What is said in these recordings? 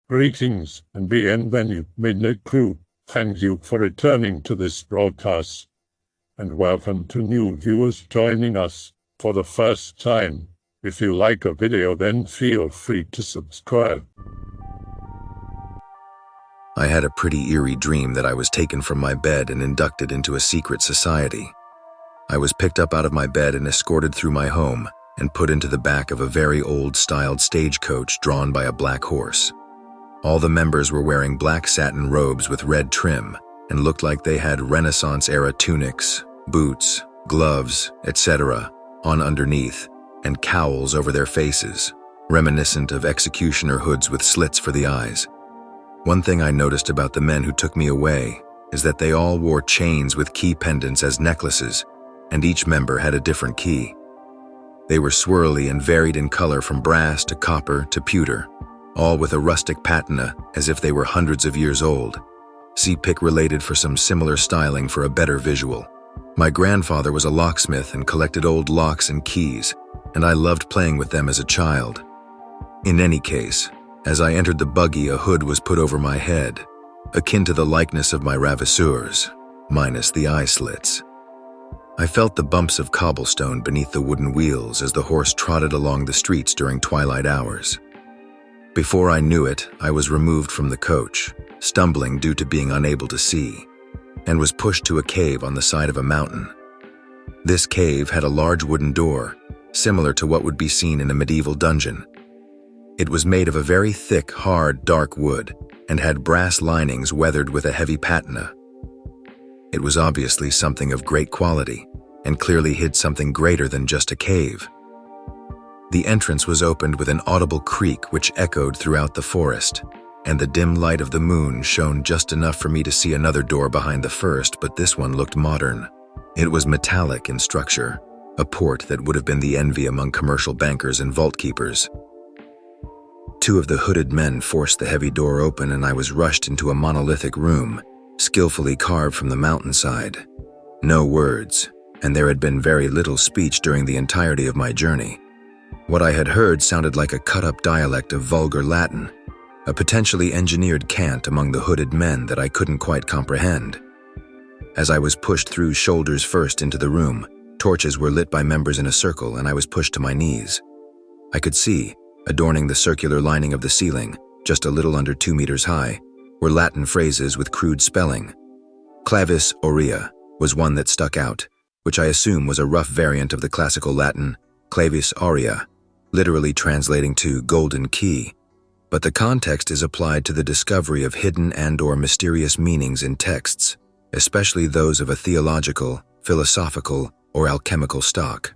Greetings and bienvenue, Midnight Crew. Thank you for returning to this broadcast. And welcome to new viewers joining us for the first time. If you like a video, then feel free to subscribe. I had a pretty eerie dream that I was taken from my bed and inducted into a secret society. I was picked up out of my bed and escorted through my home and put into the back of a very old-styled stagecoach drawn by a black horse. All the members were wearing black satin robes with red trim and looked like they had Renaissance-era tunics, boots, gloves, etc. on underneath, and cowls over their faces, reminiscent of executioner hoods with slits for the eyes. One thing I noticed about the men who took me away is that they all wore chains with key pendants as necklaces, and each member had a different key. They were swirly and varied in color from brass to copper to pewter, all with a rustic patina as if they were hundreds of years old. See pic related for some similar styling for a better visual. My grandfather was a locksmith and collected old locks and keys, and I loved playing with them as a child. In any case, as I entered the buggy, a hood was put over my head, akin to the likeness of my ravisseurs, minus the eye slits. I felt the bumps of cobblestone beneath the wooden wheels as the horse trotted along the streets during twilight hours. Before I knew it, I was removed from the coach, stumbling due to being unable to see, and was pushed to a cave on the side of a mountain. This cave had a large wooden door, similar to what would be seen in a medieval dungeon. It was made of a very thick, hard, dark wood, and had brass linings weathered with a heavy patina. It was obviously something of great quality, and clearly hid something greater than just a cave. The entrance was opened with an audible creak which echoed throughout the forest, and the dim light of the moon shone just enough for me to see another door behind the first, but this one looked modern. It was metallic in structure, a port that would have been the envy among commercial bankers and vault keepers. Two of the hooded men forced the heavy door open, and I was rushed into a monolithic room, skillfully carved from the mountainside. No words, and there had been very little speech during the entirety of my journey. What I had heard sounded like a cut-up dialect of vulgar Latin, a potentially engineered cant among the hooded men that I couldn't quite comprehend. As I was pushed through shoulders first into the room, torches were lit by members in a circle, and I was pushed to my knees. I could see, adorning the circular lining of the ceiling, just a little under 2 meters high, were Latin phrases with crude spelling. Clavis aurea was one that stuck out, which I assume was a rough variant of the classical Latin clavis aurea, literally translating to golden key, but the context is applied to the discovery of hidden and/or mysterious meanings in texts, especially those of a theological, philosophical, or alchemical stock.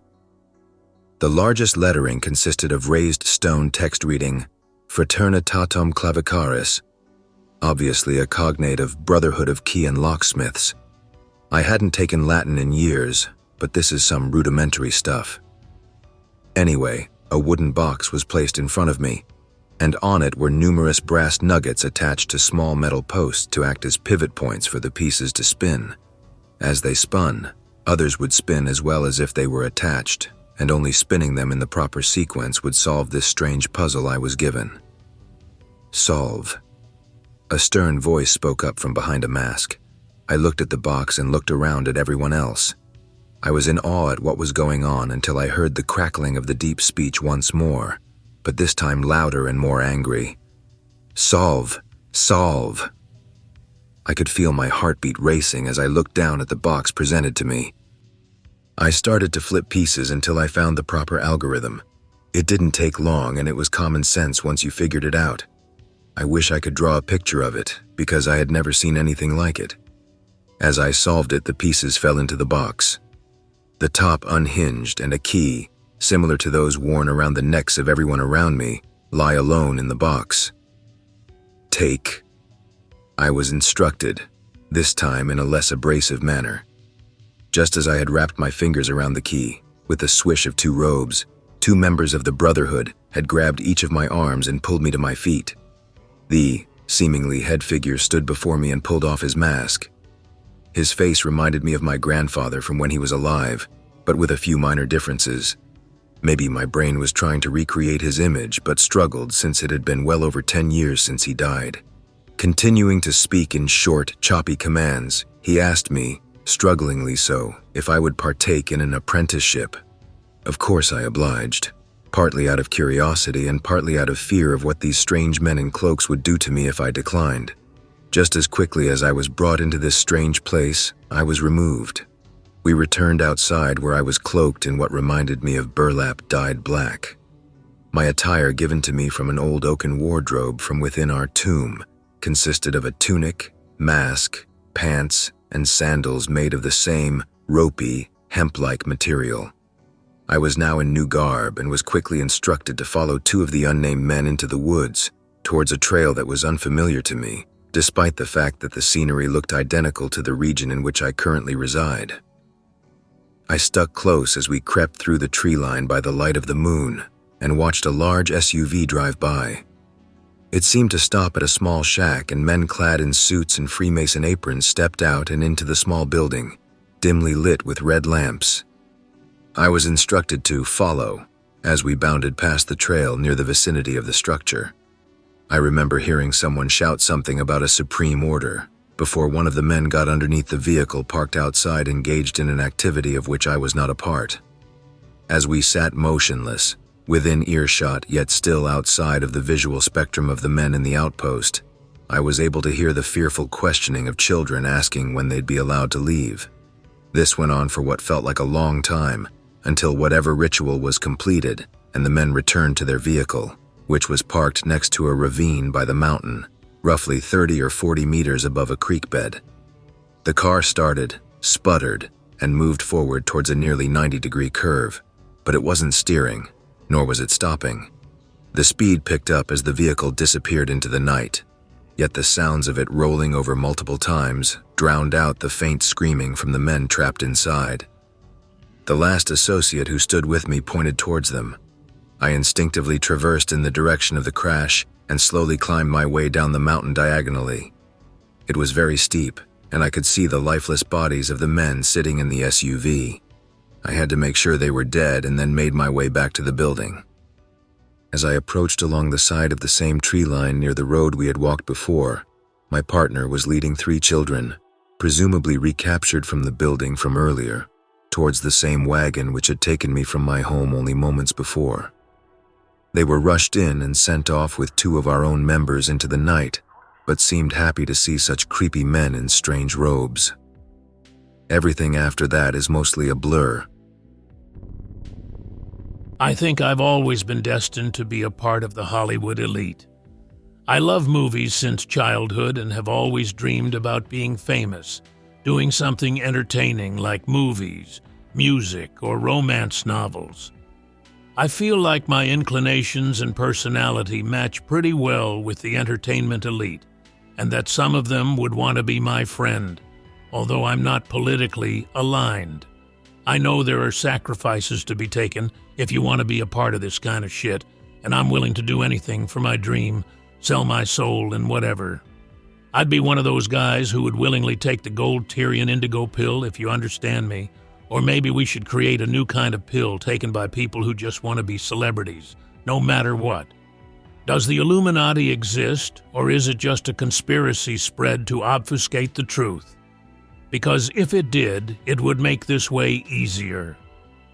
The largest lettering consisted of raised stone text reading, Fraternitatem Clavicaris, obviously a cognate of Brotherhood of Key and locksmiths. I hadn't taken Latin in years, but this is some rudimentary stuff. Anyway, a wooden box was placed in front of me, and on it were numerous brass nuggets attached to small metal posts to act as pivot points for the pieces to spin. As they spun, others would spin as well as if they were attached, and only spinning them in the proper sequence would solve this strange puzzle I was given. Solve. A stern voice spoke up from behind a mask. I looked at the box and looked around at everyone else. I was in awe at what was going on until I heard the crackling of the deep speech once more, but this time louder and more angry. Solve! Solve! I could feel my heartbeat racing as I looked down at the box presented to me. I started to flip pieces until I found the proper algorithm. It didn't take long, and it was common sense once you figured it out. I wish I could draw a picture of it, because I had never seen anything like it. As I solved it, the pieces fell into the box. The top unhinged, and a key, similar to those worn around the necks of everyone around me, lie alone in the box. Take. I was instructed, this time in a less abrasive manner. Just as I had wrapped my fingers around the key, with the swish of 2 robes, 2 members of the Brotherhood had grabbed each of my arms and pulled me to my feet. The seemingly head figure stood before me and pulled off his mask. His face reminded me of my grandfather from when he was alive, but with a few minor differences. Maybe my brain was trying to recreate his image, but struggled since it had been well over 10 years since he died. Continuing to speak in short, choppy commands, he asked me, strugglingly so, if I would partake in an apprenticeship. Of course I obliged, partly out of curiosity and partly out of fear of what these strange men in cloaks would do to me if I declined. Just as quickly as I was brought into this strange place, I was removed. We returned outside where I was cloaked in what reminded me of burlap dyed black. My attire given to me from an old oaken wardrobe from within our tomb consisted of a tunic, mask, pants, and sandals made of the same ropey, hemp-like material. I was now in new garb and was quickly instructed to follow two of the unnamed men into the woods, towards a trail that was unfamiliar to me, despite the fact that the scenery looked identical to the region in which I currently reside. I stuck close as we crept through the tree line by the light of the moon and watched a large SUV drive by. It seemed to stop at a small shack, and men clad in suits and Freemason aprons stepped out and into the small building, dimly lit with red lamps. I was instructed to follow as we bounded past the trail near the vicinity of the structure. I remember hearing someone shout something about a supreme order before one of the men got underneath the vehicle parked outside, engaged in an activity of which I was not a part. As we sat motionless, within earshot yet still outside of the visual spectrum of the men in the outpost, I was able to hear the fearful questioning of children asking when they'd be allowed to leave. This went on for what felt like a long time, until whatever ritual was completed and the men returned to their vehicle, which was parked next to a ravine by the mountain, roughly 30 or 40 meters above a creek bed. The car started, sputtered, and moved forward towards a nearly 90-degree curve, but it wasn't steering, nor was it stopping. The speed picked up as the vehicle disappeared into the night, yet the sounds of it rolling over multiple times drowned out the faint screaming from the men trapped inside. The last associate who stood with me pointed towards them. I instinctively traversed in the direction of the crash and slowly climbed my way down the mountain diagonally. It was very steep, and I could see the lifeless bodies of the men sitting in the SUV. I had to make sure they were dead and then made my way back to the building. As I approached along the side of the same tree line near the road we had walked before, my partner was leading 3 children, presumably recaptured from the building from earlier, towards the same wagon which had taken me from my home only moments before. They were rushed in and sent off with 2 of our own members into the night, but seemed happy to see such creepy men in strange robes. Everything after that is mostly a blur. I think I've always been destined to be a part of the Hollywood elite. I love movies since childhood and have always dreamed about being famous, doing something entertaining like movies, music, or romance novels. I feel like my inclinations and personality match pretty well with the entertainment elite, and that some of them would want to be my friend, although I'm not politically aligned. I know there are sacrifices to be taken if you want to be a part of this kind of shit, and I'm willing to do anything for my dream, sell my soul and whatever. I'd be one of those guys who would willingly take the gold Tyrian indigo pill, if you understand me. Or maybe we should create a new kind of pill taken by people who just want to be celebrities, no matter what. Does the Illuminati exist, or is it just a conspiracy spread to obfuscate the truth? Because if it did, it would make this way easier.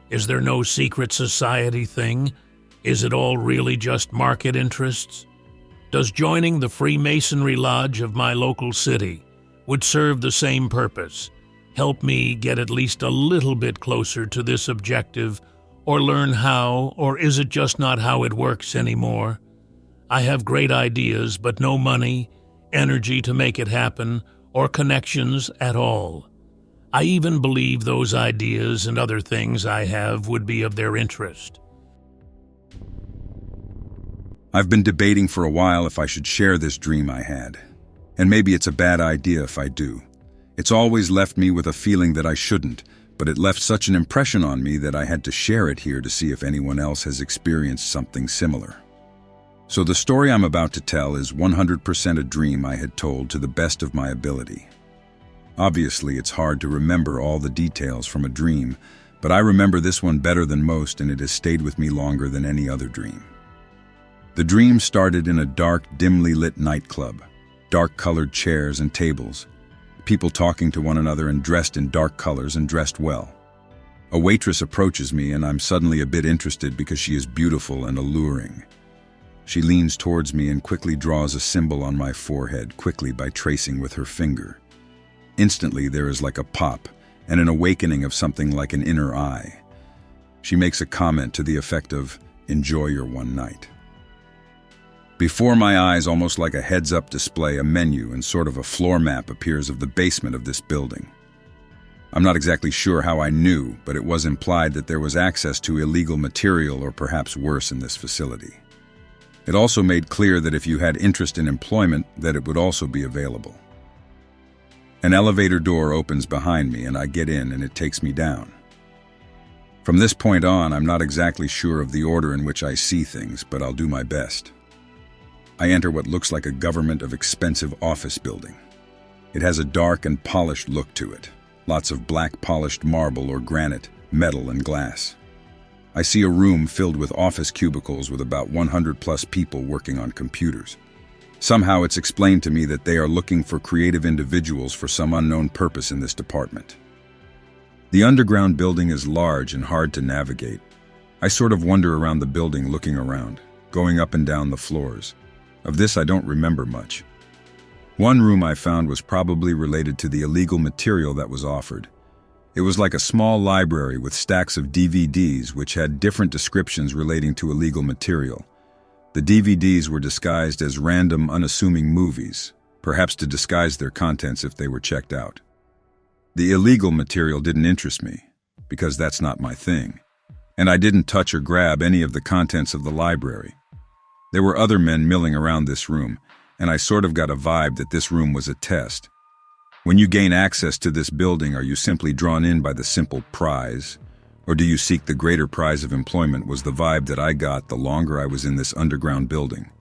Is there no secret society thing? Is it all really just market interests? Does joining the Freemasonry Lodge of my local city would serve the same purpose? Help me get at least a little bit closer to this objective, or learn how, or is it just not how it works anymore? I have great ideas, but no money, energy to make it happen, or connections at all. I even believe those ideas and other things I have would be of their interest. I've been debating for a while if I should share this dream I had. And maybe it's a bad idea if I do. It's always left me with a feeling that I shouldn't, but it left such an impression on me that I had to share it here to see if anyone else has experienced something similar. So the story I'm about to tell is 100% a dream I had told to the best of my ability. Obviously, it's hard to remember all the details from a dream, but I remember this one better than most, and it has stayed with me longer than any other dream. The dream started in a dark, dimly lit nightclub. Dark-colored chairs and tables. People talking to one another and dressed in dark colors and dressed well. A waitress approaches me and I'm suddenly a bit interested because she is beautiful and alluring. She leans towards me and quickly draws a symbol on my forehead, quickly by tracing with her finger. Instantly there is like a pop and an awakening of something like an inner eye. She makes a comment to the effect of, "Enjoy your one night." Before my eyes, almost like a heads-up display, a menu and sort of a floor map appears of the basement of this building. I'm not exactly sure how I knew, but it was implied that there was access to illegal material or perhaps worse in this facility. It also made clear that if you had interest in employment, that it would also be available. An elevator door opens behind me and I get in and it takes me down. From this point on, I'm not exactly sure of the order in which I see things, but I'll do my best. I enter what looks like a government of expensive office building. It has a dark and polished look to it. Lots of black polished marble or granite, metal and glass. I see a room filled with office cubicles with about 100+ people working on computers. Somehow it's explained to me that they are looking for creative individuals for some unknown purpose in this department. The underground building is large and hard to navigate. I sort of wander around the building looking around, going up and down the floors. Of this I don't remember much. One room I found was probably related to the illegal material that was offered. It was like a small library with stacks of DVDs which had different descriptions relating to illegal material. The DVDs were disguised as random, unassuming movies, perhaps to disguise their contents if they were checked out. The illegal material didn't interest me, because that's not my thing, and I didn't touch or grab any of the contents of the library. There were other men milling around this room, and I sort of got a vibe that this room was a test. When you gain access to this building, are you simply drawn in by the simple prize? Or do you seek the greater prize of employment? Was the vibe that I got the longer I was in this underground building.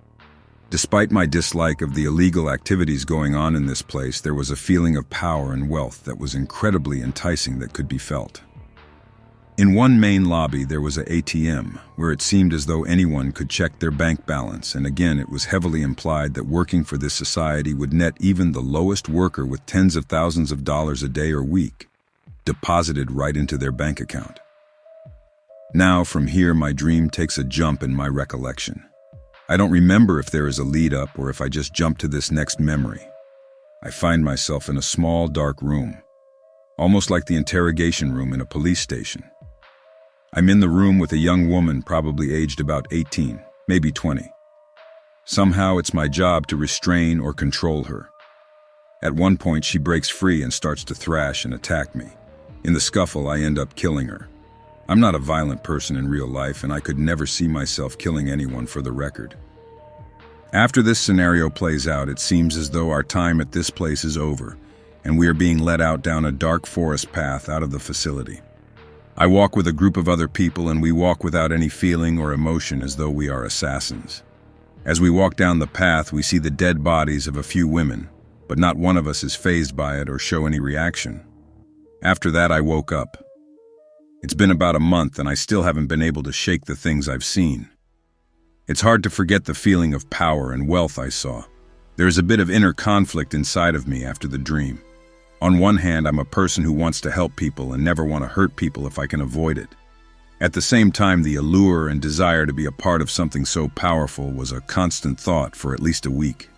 Despite my dislike of the illegal activities going on in this place, there was a feeling of power and wealth that was incredibly enticing that could be felt. In one main lobby, there was an ATM, where it seemed as though anyone could check their bank balance, and again it was heavily implied that working for this society would net even the lowest worker with tens of thousands of dollars a day or week, deposited right into their bank account. Now, from here, my dream takes a jump in my recollection. I don't remember if there is a lead-up or if I just jump to this next memory. I find myself in a small, dark room, almost like the interrogation room in a police station. I'm in the room with a young woman probably aged about 18, maybe 20. Somehow it's my job to restrain or control her. At one point she breaks free and starts to thrash and attack me. In the scuffle I end up killing her. I'm not a violent person in real life and I could never see myself killing anyone, for the record. After this scenario plays out, it seems as though our time at this place is over and we are being led out down a dark forest path out of the facility. I walk with a group of other people and we walk without any feeling or emotion, as though we are assassins. As we walk down the path, we see the dead bodies of a few women, but not one of us is fazed by it or show any reaction. After that, I woke up. It's been about a month and I still haven't been able to shake the things I've seen. It's hard to forget the feeling of power and wealth I saw. There is a bit of inner conflict inside of me after the dream. On one hand, I'm a person who wants to help people and never want to hurt people if I can avoid it. At the same time, the allure and desire to be a part of something so powerful was a constant thought for at least a week.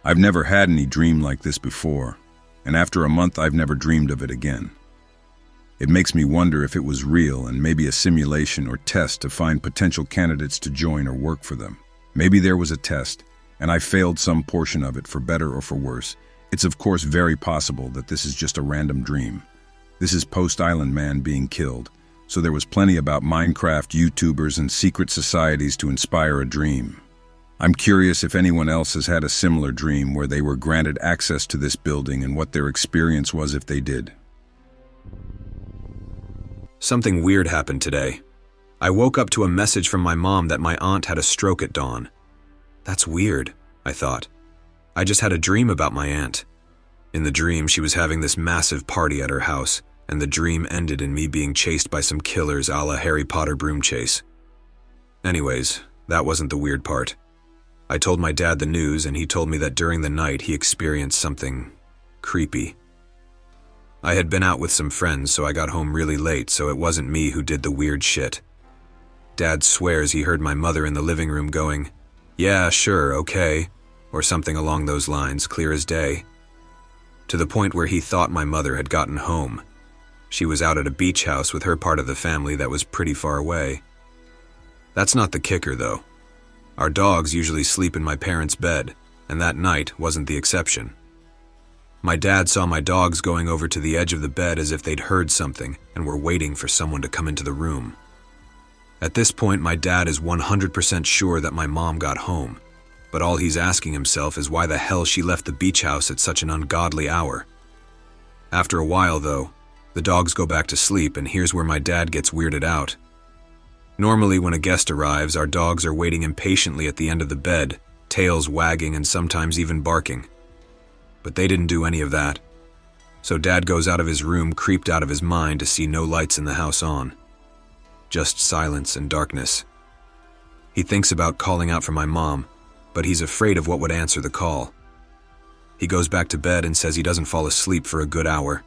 I've never had any dream like this before, and after a month I've never dreamed of it again. It makes me wonder if it was real and maybe a simulation or test to find potential candidates to join or work for them. Maybe there was a test, and I failed some portion of it, for better or for worse. It's of course very possible that this is just a random dream. This is post-Island Man being killed, so there was plenty about Minecraft YouTubers and secret societies to inspire a dream. I'm curious if anyone else has had a similar dream where they were granted access to this building and what their experience was if they did. Something weird happened today. I woke up to a message from my mom that my aunt had a stroke at dawn. That's weird, I thought. I just had a dream about my aunt. In the dream, she was having this massive party at her house, and the dream ended in me being chased by some killers a la Harry Potter broom chase. Anyways, that wasn't the weird part. I told my dad the news, and he told me that during the night he experienced something creepy. I had been out with some friends, so I got home really late, so it wasn't me who did the weird shit. Dad swears he heard my mother in the living room going, "Yeah, sure, okay," or something along those lines, clear as day. To the point where he thought my mother had gotten home. She was out at a beach house with her part of the family that was pretty far away. That's not the kicker, though. Our dogs usually sleep in my parents' bed, and that night wasn't the exception. My dad saw my dogs going over to the edge of the bed as if they'd heard something and were waiting for someone to come into the room. At this point, my dad is 100% sure that my mom got home, but all he's asking himself is why the hell she left the beach house at such an ungodly hour. After a while, though, the dogs go back to sleep, and here's where my dad gets weirded out. Normally, when a guest arrives, our dogs are waiting impatiently at the end of the bed, tails wagging and sometimes even barking. But they didn't do any of that. So Dad goes out of his room, creeped out of his mind to see no lights in the house on. Just silence and darkness. He thinks about calling out for my mom, but he's afraid of what would answer the call. He goes back to bed and says he doesn't fall asleep for a good hour.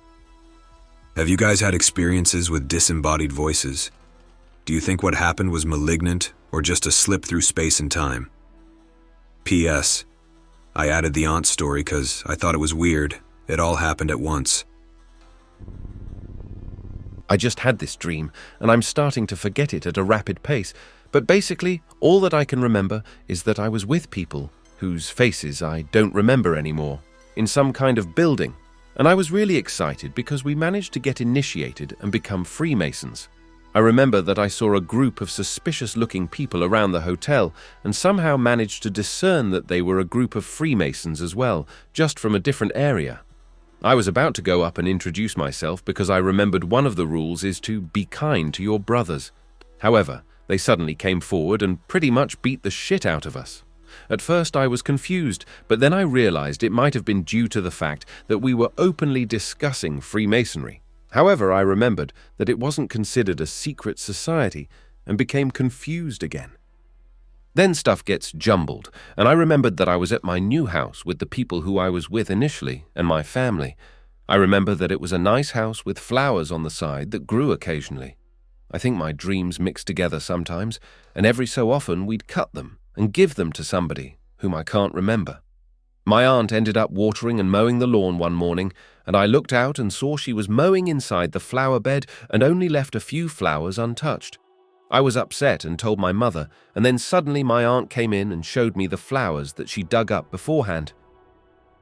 Have you guys had experiences with disembodied voices? Do you think what happened was malignant or just a slip through space and time? P.S. I added the aunt story because I thought it was weird. It all happened at once. I just had this dream, and I'm starting to forget it at a rapid pace, but basically, all that I can remember is that I was with people whose faces I don't remember anymore, in some kind of building, and I was really excited because we managed to get initiated and become Freemasons. I remember that I saw a group of suspicious-looking people around the hotel and somehow managed to discern that they were a group of Freemasons as well, just from a different area. I was about to go up and introduce myself because I remembered one of the rules is to be kind to your brothers. However, they suddenly came forward and pretty much beat the shit out of us. At first I was confused, but then I realized it might have been due to the fact that we were openly discussing Freemasonry. However, I remembered that it wasn't considered a secret society and became confused again. Then stuff gets jumbled, and I remembered that I was at my new house with the people who I was with initially and my family. I remember that it was a nice house with flowers on the side that grew occasionally. I think my dreams mix together sometimes, and every so often we'd cut them and give them to somebody whom I can't remember. My aunt ended up watering and mowing the lawn one morning, and I looked out and saw she was mowing inside the flower bed and only left a few flowers untouched. I was upset and told my mother, and then suddenly my aunt came in and showed me the flowers that she dug up beforehand.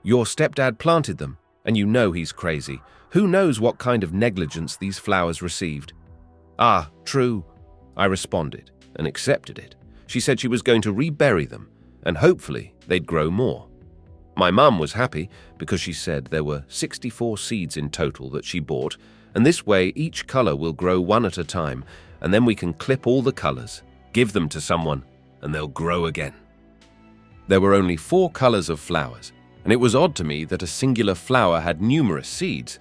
"Your stepdad planted them, and you know he's crazy. Who knows what kind of negligence these flowers received?" "Ah, true," I responded and accepted it. She said she was going to rebury them, and hopefully they'd grow more. My mum was happy because she said there were 64 seeds in total that she bought, and this way each color will grow one at a time, and then we can clip all the colors, give them to someone, and they'll grow again. There were only 4 colors of flowers, and it was odd to me that a singular flower had numerous seeds.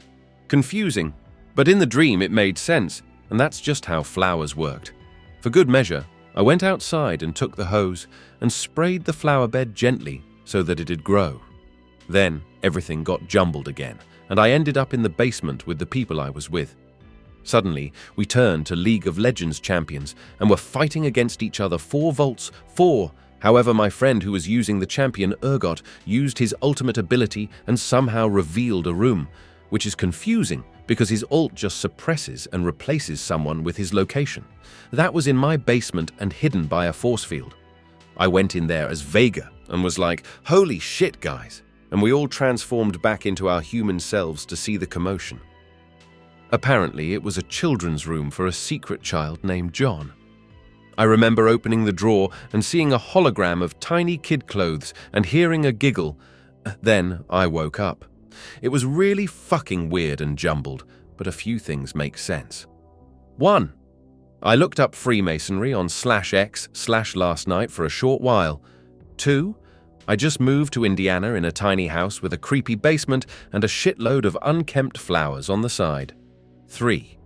Confusing, but in the dream it made sense, and that's just how flowers worked. For good measure, I went outside and took the hose and sprayed the flower bed gently so that it'd grow. Then everything got jumbled again, and I ended up in the basement with the people I was with. Suddenly, we turned to League of Legends champions and were fighting against each other 4 volts, 4. However, my friend who was using the champion Ergot used his ultimate ability and somehow revealed a room, which is confusing because his ult just suppresses and replaces someone with his location. That was in my basement and hidden by a force field. I went in there as Vega and was like, "Holy shit, guys," and we all transformed back into our human selves to see the commotion. Apparently, it was a children's room for a secret child named John. I remember opening the drawer and seeing a hologram of tiny kid clothes and hearing a giggle. Then I woke up. It was really fucking weird and jumbled, but a few things make sense. 1. I looked up Freemasonry on /x/last night for a short while. 2. I just moved to Indiana in a tiny house with a creepy basement and a shitload of unkempt flowers on the side. 3.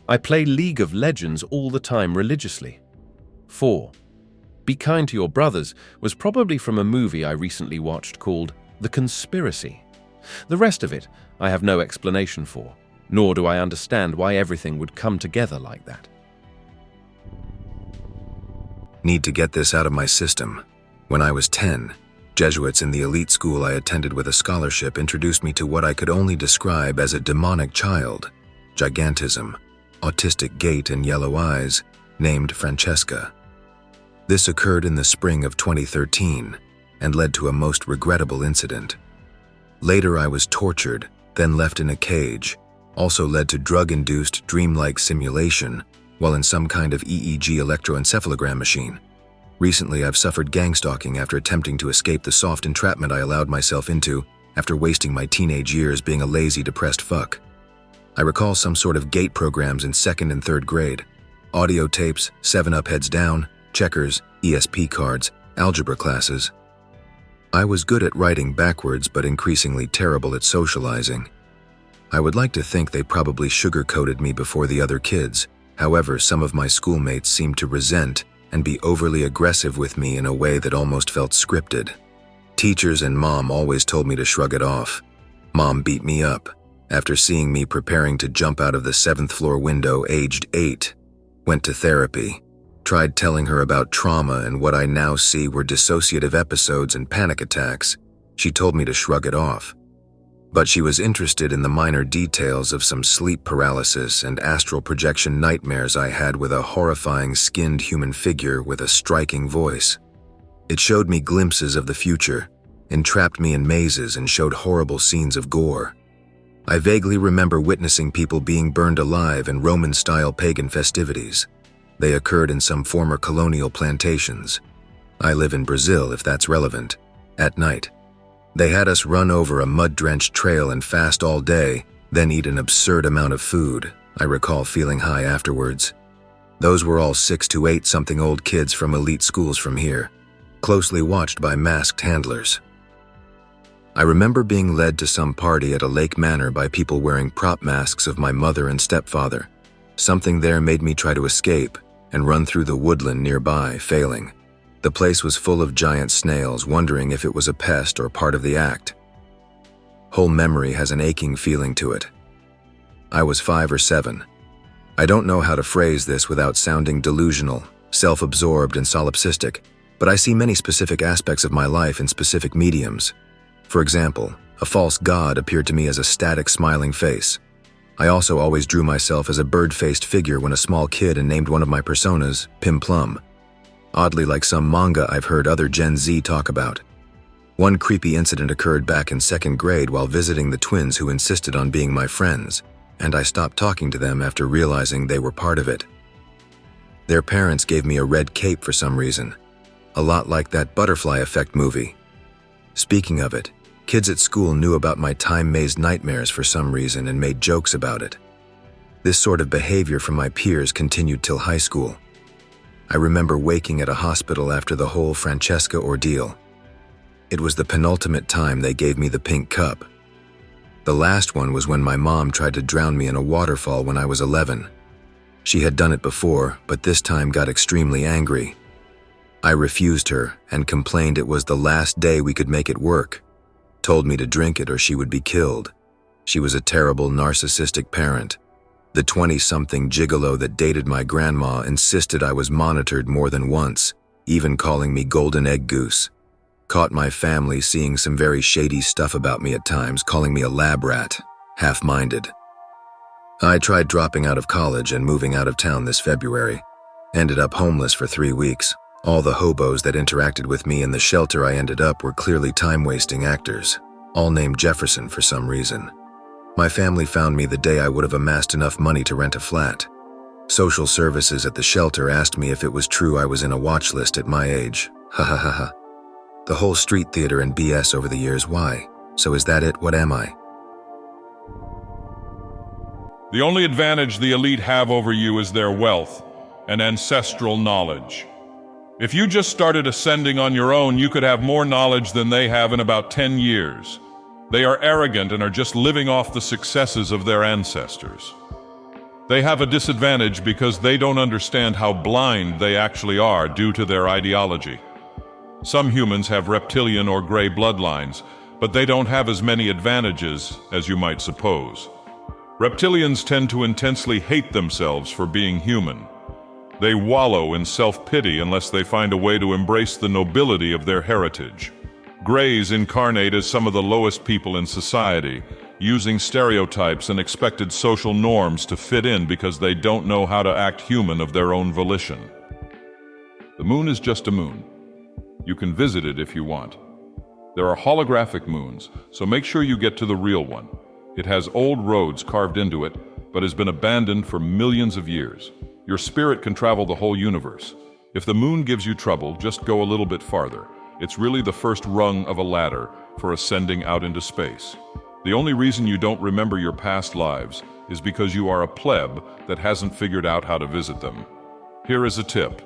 I play League of Legends all the time religiously. 4. Be kind to your brothers was probably from a movie I recently watched called The Conspiracy. The rest of it I have no explanation for, nor do I understand why everything would come together like that. Need to get this out of my system. When I was 10, Jesuits in the elite school I attended with a scholarship introduced me to what I could only describe as a demonic child, gigantism, autistic gait and yellow eyes, named Francesca. This occurred in the spring of 2013 and led to a most regrettable incident. Later I was tortured, then left in a cage, also led to drug-induced dreamlike simulation while in some kind of EEG electroencephalogram machine. Recently I've suffered gang stalking after attempting to escape the soft entrapment I allowed myself into after wasting my teenage years being a lazy, depressed fuck. I recall some sort of gate programs in 2nd and 3rd grade, audio tapes, 7-Up Heads Down, checkers, ESP cards, algebra classes. I was good at writing backwards but increasingly terrible at socializing. I would like to think they probably sugar-coated me before the other kids. However, some of my schoolmates seemed to resent and be overly aggressive with me in a way that almost felt scripted. Teachers and Mom always told me to shrug it off. Mom beat me up after seeing me preparing to jump out of the 7th floor window aged 8. Went to therapy. Tried telling her about trauma and what I now see were dissociative episodes and panic attacks. She told me to shrug it off. But she was interested in the minor details of some sleep paralysis and astral projection nightmares I had with a horrifying skinned human figure with a striking voice. It showed me glimpses of the future, entrapped me in mazes and showed horrible scenes of gore. I vaguely remember witnessing people being burned alive in Roman-style pagan festivities. They occurred in some former colonial plantations. I live in Brazil, if that's relevant. At night. They had us run over a mud-drenched trail and fast all day, then eat an absurd amount of food. I recall feeling high afterwards. Those were all 6 to 8-something-old kids from elite schools from here, closely watched by masked handlers. I remember being led to some party at a lake manor by people wearing prop masks of my mother and stepfather. Something there made me try to escape and run through the woodland nearby, failing. The place was full of giant snails, wondering if it was a pest or part of the act. Whole memory has an aching feeling to it. I was 5 or 7. I don't know how to phrase this without sounding delusional, self-absorbed and solipsistic, but I see many specific aspects of my life in specific mediums. For example, a false god appeared to me as a static smiling face. I also always drew myself as a bird-faced figure when a small kid and named one of my personas Pim Plum. Oddly like some manga I've heard other Gen Z talk about. One creepy incident occurred back in 2nd grade while visiting the twins who insisted on being my friends, and I stopped talking to them after realizing they were part of it. Their parents gave me a red cape for some reason, a lot like that Butterfly Effect movie. Speaking of it, kids at school knew about my time-mazed nightmares for some reason and made jokes about it. This sort of behavior from my peers continued till high school. I remember waking at a hospital after the whole Francesca ordeal. It was the penultimate time they gave me the pink cup. The last one was when my mom tried to drown me in a waterfall when I was 11. She had done it before, but this time got extremely angry. I refused her and complained it was the last day we could make it work. Told me to drink it or she would be killed. She was a terrible narcissistic parent. The 20-something gigolo that dated my grandma insisted I was monitored more than once, even calling me golden egg goose. Caught my family seeing some very shady stuff about me at times, calling me a lab rat, half-minded. I tried dropping out of college and moving out of town this February. Ended up homeless for 3 weeks. All the hobos that interacted with me in the shelter I ended up were clearly time-wasting actors, all named Jefferson for some reason. My family found me the day I would have amassed enough money to rent a flat. Social services at the shelter asked me if it was true I was in a watch list at my age. Ha ha ha ha. The whole street theater and BS over the years, why? So is that it? What am I? The only advantage the elite have over you is their wealth and ancestral knowledge. If you just started ascending on your own, you could have more knowledge than they have in about 10 years. They are arrogant and are just living off the successes of their ancestors. They have a disadvantage because they don't understand how blind they actually are due to their ideology. Some humans have reptilian or gray bloodlines, but they don't have as many advantages as you might suppose. Reptilians tend to intensely hate themselves for being human. They wallow in self-pity unless they find a way to embrace the nobility of their heritage. Greys incarnate as some of the lowest people in society, using stereotypes and expected social norms to fit in because they don't know how to act human of their own volition. The moon is just a moon. You can visit it if you want. There are holographic moons, so make sure you get to the real one. It has old roads carved into it, but has been abandoned for millions of years. Your spirit can travel the whole universe. If the moon gives you trouble, just go a little bit farther. It's really the first rung of a ladder for ascending out into space. The only reason you don't remember your past lives is because you are a pleb that hasn't figured out how to visit them. Here is a tip.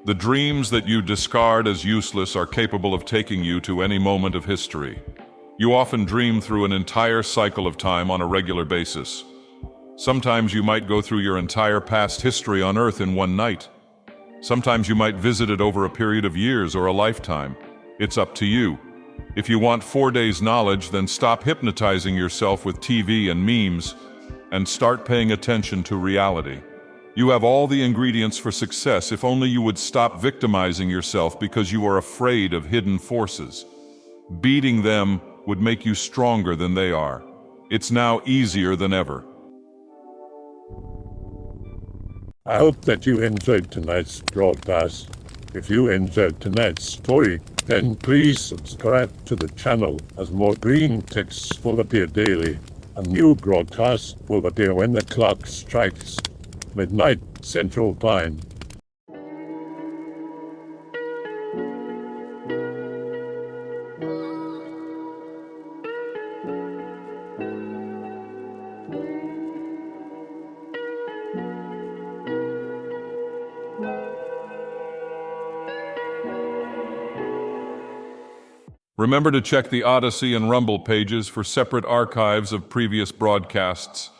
The dreams that you discard as useless are capable of taking you to any moment of history. You often dream through an entire cycle of time on a regular basis. Sometimes you might go through your entire past history on Earth in one night. Sometimes you might visit it over a period of years or a lifetime. It's up to you. If you want 4 days knowledge, then stop hypnotizing yourself with TV and memes and start paying attention to reality. You have all the ingredients for success if only you would stop victimizing yourself because you are afraid of hidden forces. Beating them would make you stronger than they are. It's now easier than ever. I hope that you enjoyed tonight's broadcast. If you enjoyed tonight's story, then please subscribe to the channel as more Greentext will appear daily. A new broadcast will appear when the clock strikes midnight Central Time. Remember to check the Odyssey and Rumble pages for separate archives of previous broadcasts.